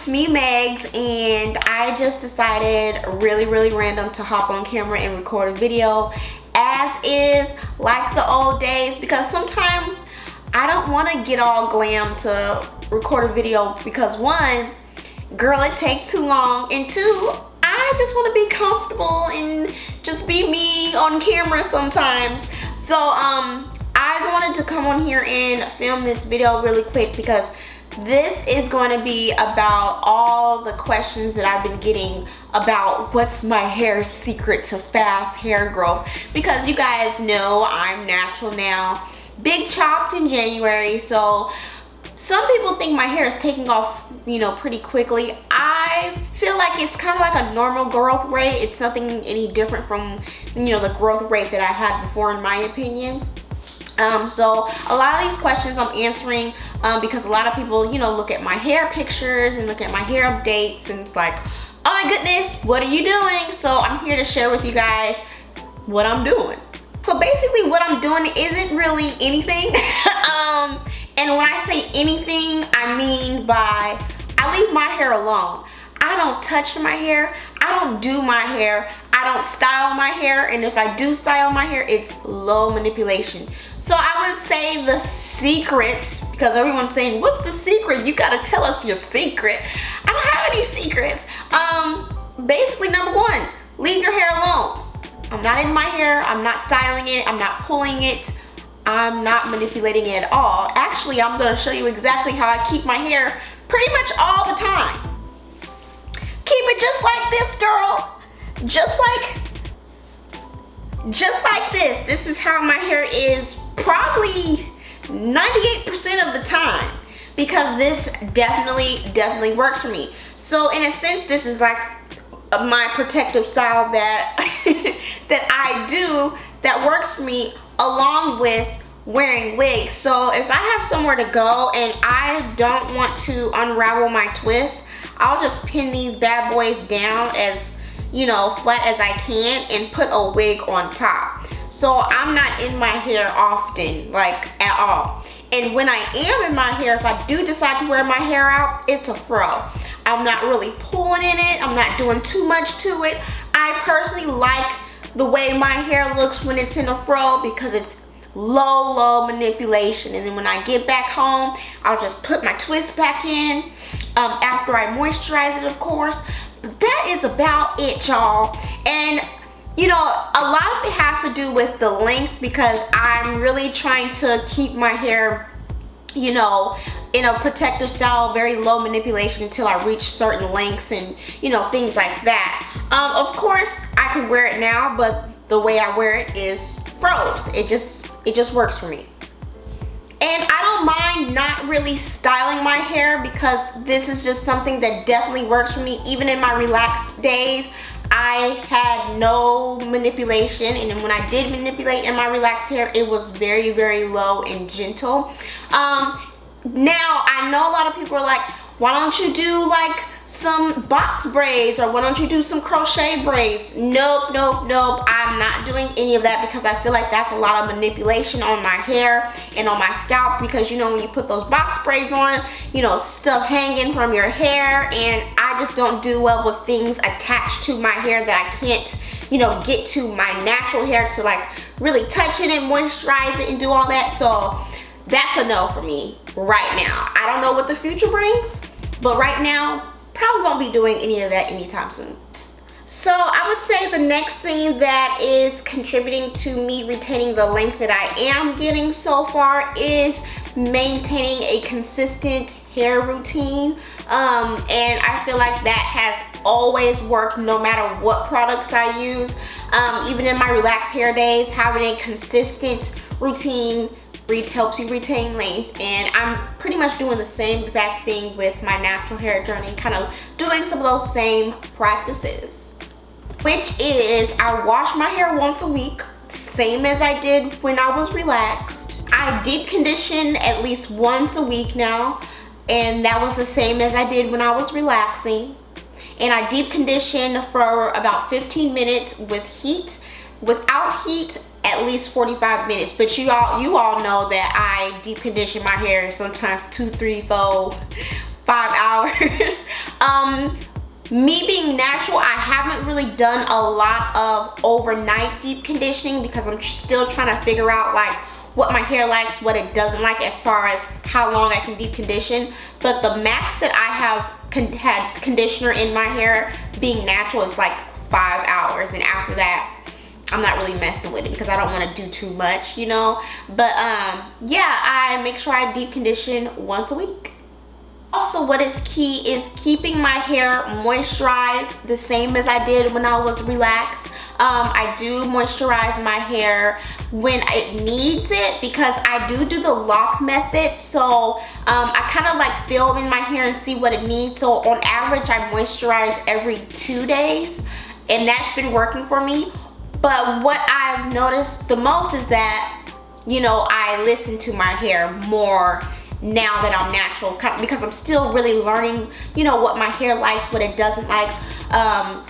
it's me, Megs, and I just decided really random to hop on camera and record a video, as is like the old days, because sometimes I don't want to get all glam to record a video because one, girl, it takes too long, and two, I just want to be comfortable and just be me on camera sometimes. So I wanted to come on here and film this video really quick because this is going to be about all the questions that I've been getting about what's my hair's secret to fast hair growth, because you guys know I'm natural now, big chopped in January, so some people think my hair is taking off, you know, pretty quickly. I feel like it's kind of like a normal growth rate. It's nothing any different from, you know, the growth rate that I had before, in my opinion. So a lot of these questions I'm answering because a lot of people, you know, look at my hair pictures and look at my hair updates and it's like, oh my goodness, what are you doing? So I'm here to share with you guys what I'm doing. So basically what I'm doing isn't really anything. And when I say anything, I mean by I leave my hair alone. I don't touch my hair. I don't do my hair. I don't style my hair. And if I do style my hair, it's low manipulation. So I would say the secret, because everyone's saying, what's the secret? You gotta tell us your secret. I don't have any secrets. Basically, number one, leave your hair alone. I'm not in my hair. I'm not styling it. I'm not pulling it. I'm not manipulating it at all. Actually, I'm gonna show you exactly how I keep my hair pretty much all the time. Keep it just like this, girl. Just like this. This is how my hair is probably 98% of the time, because this definitely works for me. So in a sense, this is like my protective style that that I do that works for me, along with wearing wigs. So if I have somewhere to go and I don't want to unravel my twist, I'll just pin these bad boys down as, you know, flat as I can and put a wig on top. So I'm not in my hair often, like at all. And when I am in my hair, if I do decide to wear my hair out, it's a fro. I'm not really pulling in it. I'm not doing too much to it. I personally like the way my hair looks when it's in a fro because it's low manipulation. And then when I get back home, I'll just put my twist back in after I moisturize it, of course. But that is about it, y'all. And you know, a lot of it has to do with the length, because I'm really trying to keep my hair, you know, in a protective style, very low manipulation until I reach certain lengths and, you know, things like that. Of course, I can wear it now, but the way I wear it is froze. It just works for me. And I don't mind not really styling my hair, because this is just something that definitely works for me. Even in my relaxed days, I had no manipulation, and then when I did manipulate in my relaxed hair, it was very low and gentle. Now I know a lot of people are like, why don't you do like some box braids, or why don't you do some crochet braids? Nope. I'm not doing any of that, because I feel like that's a lot of manipulation on my hair and on my scalp, because you know, when you put those box braids on, you know, stuff hanging from your hair, and I just don't do well with things attached to my hair that I can't, you know, get to my natural hair to like really touch it and moisturize it and do all that. So that's a no for me right now. I don't know what the future brings, but right now, probably won't be doing any of that anytime soon. So I would say the next thing that is contributing to me retaining the length that I am getting so far is maintaining a consistent hair routine. And I feel like that has always worked no matter what products I use. Even in my relaxed hair days, having a consistent routine helps you retain length, and I'm pretty much doing the same exact thing with my natural hair journey, kind of doing some of those same practices, which is I wash my hair once a week, same as I did when I was relaxed. I deep condition at least once a week now, and that was the same as I did when I was relaxing. And I deep condition for about 15 minutes with heat. Without heat, at least 45 minutes. But you all know that I deep condition my hair sometimes 2, 3, 4, 5 hours. Me being natural, I haven't really done a lot of overnight deep conditioning because I'm still trying to figure out like what my hair likes, what it doesn't like, as far as how long I can deep condition. But the max that I have had conditioner in my hair being natural is like 5 hours, and after that I'm not really messing with it because I don't want to do too much, you know. But yeah, I make sure I deep condition once a week. Also, what is key is keeping my hair moisturized the same as I did when I was relaxed. I do moisturize my hair when it needs it because I do the lock method. So I kind of like feel in my hair and see what it needs. So on average, I moisturize every 2 days, and that's been working for me. But what I've noticed the most is that, you know, I listen to my hair more now that I'm natural, because I'm still really learning, you know, what my hair likes, what it doesn't like,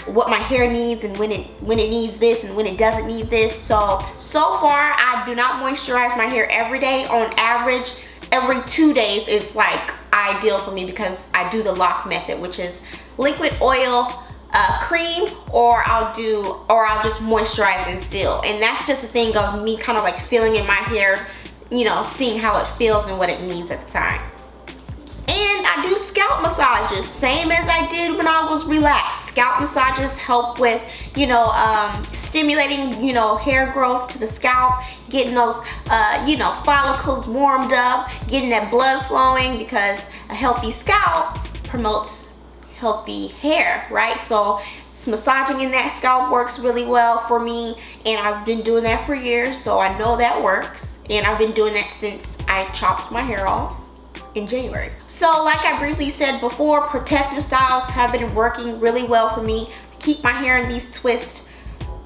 what my hair needs, and when it needs this and when it doesn't need this. So far I do not moisturize my hair every day. On average, every 2 days is like ideal for me because I do the lock method, which is liquid oil, cream, or I'll just moisturize and seal. And that's just a thing of me kind of like feeling in my hair, you know, seeing how it feels and what it needs at the time. And I do scalp massages, same as I did when I was relaxed. Scalp massages help with, you know, stimulating, you know, hair growth to the scalp, getting those, you know, follicles warmed up, getting that blood flowing, because a healthy scalp promotes healthy hair, right? So massaging in that scalp works really well for me, and I've been doing that for years, so I know that works. And I've been doing that since I chopped my hair off in January. So like I briefly said before, protective styles have been working really well for me. I keep my hair in these twists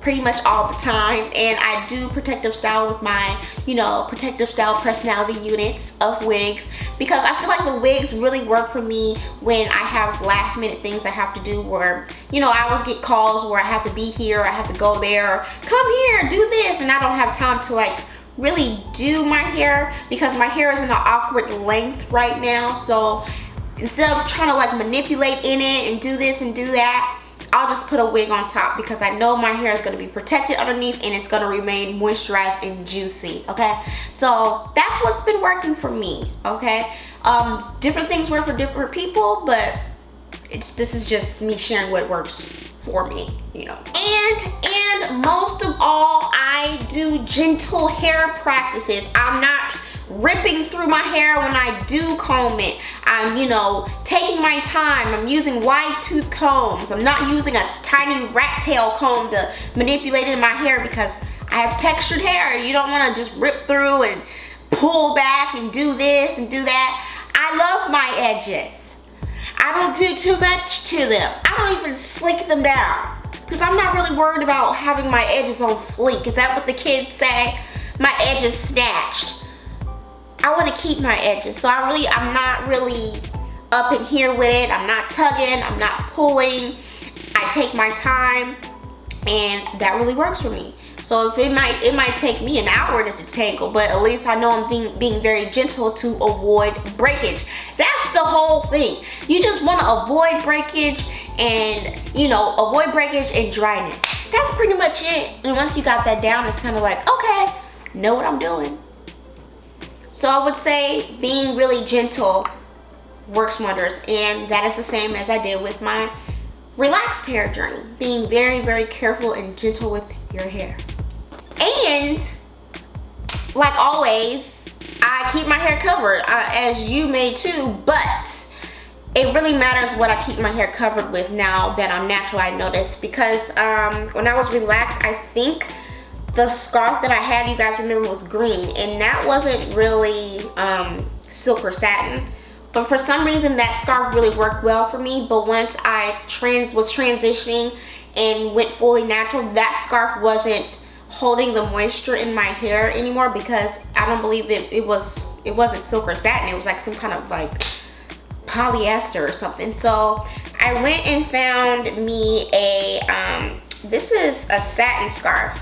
pretty much all the time, and I do protective style with my, you know, protective style personality units of wigs, because I feel like the wigs really work for me when I have last minute things I have to do, where, you know, I always get calls where I have to be here, I have to go there, or come here, do this, and I don't have time to like really do my hair because my hair is in an awkward length right now. So instead of trying to like manipulate in it and do this and do that, I'll just put a wig on top because I know my hair is going to be protected underneath and it's going to remain moisturized and juicy. Okay, so that's what's been working for me. Okay, different things work for different people, but this is just me sharing what works for me, you know. And most of all, I do gentle hair practices. I'm not ripping through my hair when I do comb it. I'm, you know, taking my time. I'm using wide tooth combs. I'm not using a tiny rat tail comb to manipulate in my hair because I have textured hair. You don't want to just rip through and pull back and do this and do that. I love my edges. I don't do too much to them. I don't even slick them down because I'm not really worried about having my edges on fleek. Is that what the kids say? My edges snatched. I want to keep my edges, so I'm not really up in here with it. I'm not tugging, I'm not pulling. I take my time, and that really works for me. So if it might take me an hour to detangle, but at least I know I'm being very gentle to avoid breakage. That's the whole thing. You just want to avoid breakage, and, you know, avoid breakage and dryness. That's pretty much it. And once you got that down, it's kind of like, okay, know what I'm doing. So I would say being really gentle works wonders, and that is the same as I did with my relaxed hair journey. Being very, very careful and gentle with your hair. And like always, I keep my hair covered, as you may too, but it really matters what I keep my hair covered with now that I'm natural, I noticed, because when I was relaxed, I think the scarf that I had, you guys remember, was green, and that wasn't really silk or satin. But for some reason, that scarf really worked well for me. But once I was transitioning and went fully natural, that scarf wasn't holding the moisture in my hair anymore, because I don't believe it wasn't silk or satin. It was like some kind of like polyester or something. So I went and found me this is a satin scarf.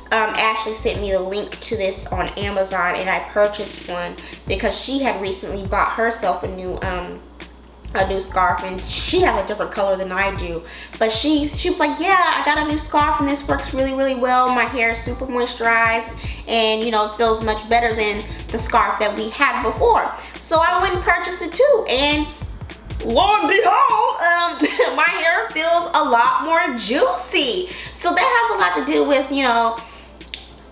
Ashley sent me the link to this on Amazon, and I purchased one because she had recently bought herself a new a new scarf, and she has a different color than I do, but she was like, yeah, I got a new scarf and this works really, really well. My hair is super moisturized, and you know, it feels much better than the scarf that we had before. So I went and purchased it too, and lo and behold, my hair feels a lot more juicy. So that has a lot to do with, you know,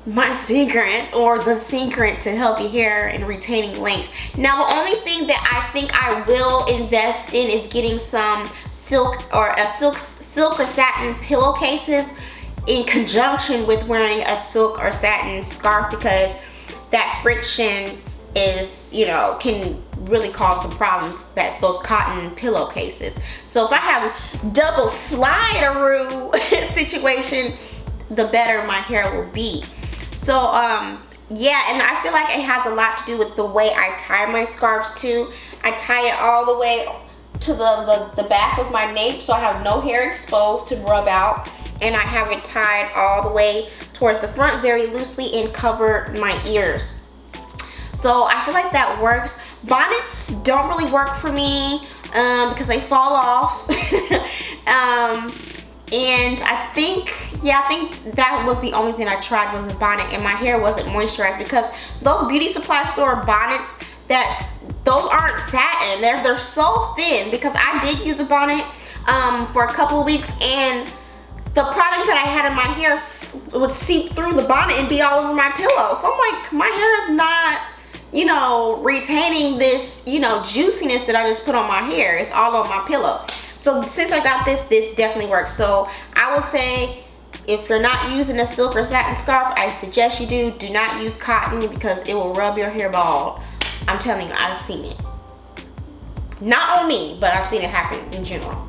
my secret, or the secret to healthy hair and retaining length. Now, the only thing that I think I will invest in is getting some silk or satin pillowcases in conjunction with wearing a silk or satin scarf, because that friction is, you know, can really cause some problems, that those cotton pillowcases. So if I have double slide-a-roo situation, the better my hair will be. So yeah, and I feel like it has a lot to do with the way I tie my scarves too. I tie it all the way to the back of my nape, so I have no hair exposed to rub out, and I have it tied all the way towards the front very loosely and cover my ears. So I feel like that works. Bonnets don't really work for me because they fall off. And I think that was the only thing I tried was a bonnet, and my hair wasn't moisturized, because those beauty supply store bonnets, those aren't satin. They're so thin, because I did use a bonnet for a couple of weeks, and the product that I had in my hair would seep through the bonnet and be all over my pillow. So I'm like, my hair is not, you know, retaining this, you know, juiciness that I just put on my hair. It's all on my pillow. So since I got this definitely works. So I would say, if you're not using a silk or satin scarf, I suggest you do not use cotton, because it will rub your hair bald. I'm telling you, I've seen it. Not on me, but I've seen it happen in general.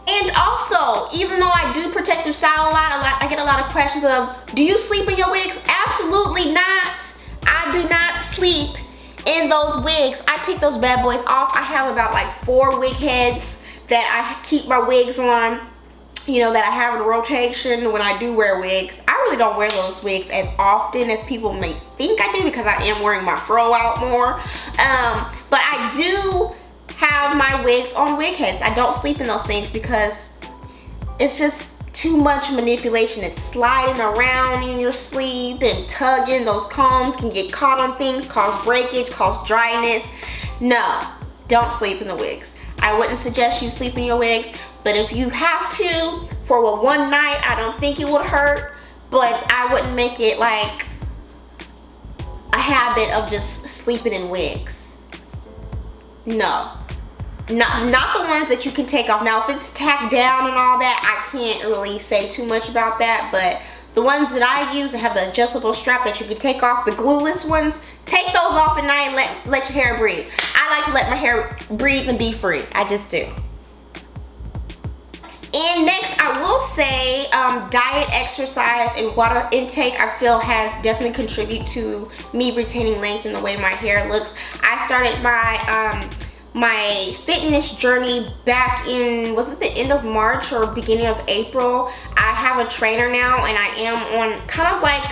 And also, even though I do protective style a lot, I get a lot of questions of, do you sleep in your wigs? Absolutely not. I do not sleep in those wigs. I take those bad boys off. I have about like 4 wig heads that I keep my wigs on, you know, that I have in rotation when I do wear wigs. I really don't wear those wigs as often as people may think I do, because I am wearing my fro out more. But I do have my wigs on wig heads. I don't sleep in those things because it's just too much manipulation. It's sliding around in your sleep and tugging. Those combs can get caught on things, cause breakage, cause dryness. No, don't sleep in the wigs. I wouldn't suggest you sleep in your wigs, but if you have to for one night, I don't think it would hurt, but I wouldn't make it like a habit of just sleeping in wigs. No, not the ones that you can take off. Now, if it's tacked down and all that, I can't really say too much about that, but the ones that I use that have the adjustable strap that you can take off, the glueless ones, take those off at night and let your hair breathe. I like to let my hair breathe and be free. I just do. And next, I will say diet, exercise, and water intake, I feel has definitely contributed to me retaining length in the way my hair looks. I started my fitness journey back in, was it the end of March or beginning of April? I have a trainer now, and I am on kind of like,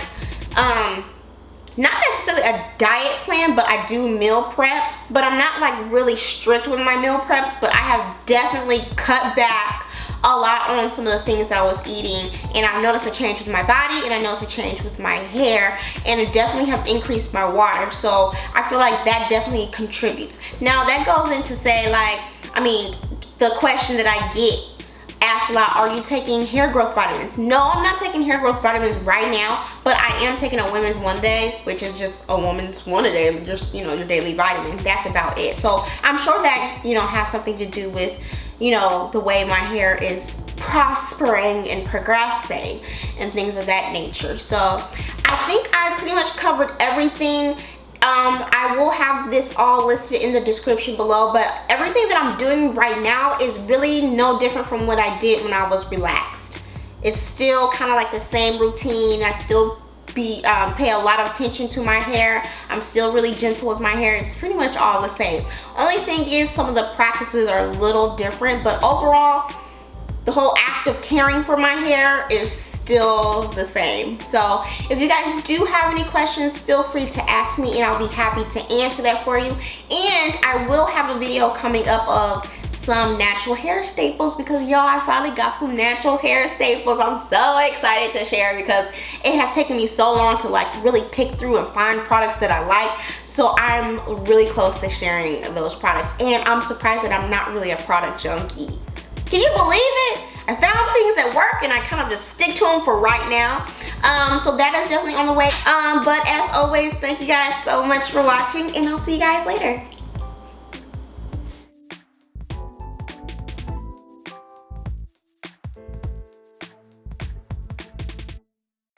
not necessarily a diet plan, but I do meal prep. But I'm not like really strict with my meal preps, but I have definitely cut back a lot on some of the things that I was eating, and I've noticed a change with my body, and I noticed a change with my hair, and it definitely have increased my water. So I feel like that definitely contributes. Now that goes into say, like, I mean, the question that I get asked a lot, are you taking hair growth vitamins? No, I'm not taking hair growth vitamins right now, but I am taking a women's one a day, which is just a woman's one a day, just, you know, your daily vitamins. That's about it. So I'm sure that, you know, has something to do with, you know, the way my hair is prospering and progressing and things of that nature. So I think I pretty much covered everything. I will have this all listed in the description below, but everything that I'm doing right now is really no different from what I did when I was relaxed. It's still kind of like the same routine. I still pay a lot of attention to my hair. I'm still really gentle with my hair. It's pretty much all the same. Only thing is some of the practices are a little different, but overall the whole act of caring for my hair is still the same. So if you guys do have any questions, feel free to ask me and I'll be happy to answer that for you. And I will have a video coming up of some natural hair staples, because y'all, I finally got some natural hair staples. I'm so excited to share because it has taken me so long to like really pick through and find products that I like. So I'm really close to sharing those products, and I'm surprised that I'm not really a product junkie. Can you believe it? I found things that work and I kind of just stick to them for right now. So that is definitely on the way. But as always, thank you guys so much for watching, and I'll see you guys later.